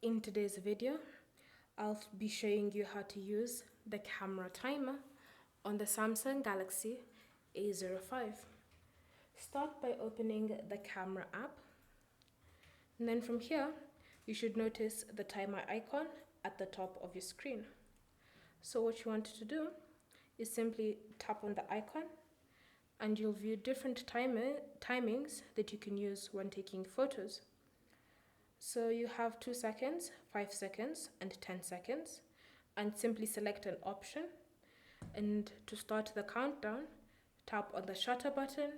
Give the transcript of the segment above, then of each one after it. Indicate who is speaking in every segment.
Speaker 1: In today's video, I'll be showing you how to use the camera timer on the Samsung Galaxy A05. Start by opening the camera app, and then from here, you should notice the timer icon at the top of your screen. So what you want to do is simply tap on the icon, and you'll view different timings that you can use when taking photos. So you have 2 seconds, 5 seconds, and 10 seconds, and simply select an option. And to start the countdown, tap on the shutter button,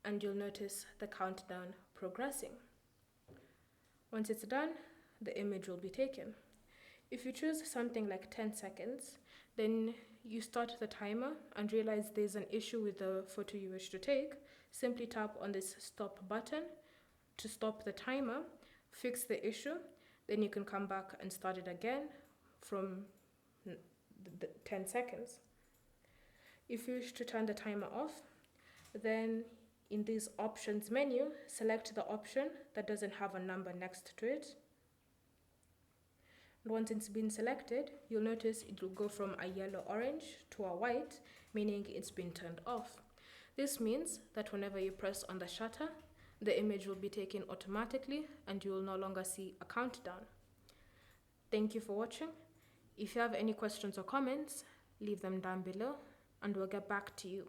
Speaker 1: and you'll notice the countdown progressing. Once it's done, the image will be taken. If you choose something like 10 seconds, then you start the timer and realize there's an issue with the photo you wish to take. Simply tap on this stop button to stop the timer, fix the issue, then you can come back and start it again from the 10 seconds. If you wish to turn the timer off, then in this options menu, select the option that doesn't have a number next to it. And once it's been selected, you'll notice it will go from a yellow-orange to a white, meaning it's been turned off. This means that whenever you press on the shutter, the image will be taken automatically and you will no longer see a countdown. Thank you for watching. If you have any questions or comments, leave them down below and we'll get back to you.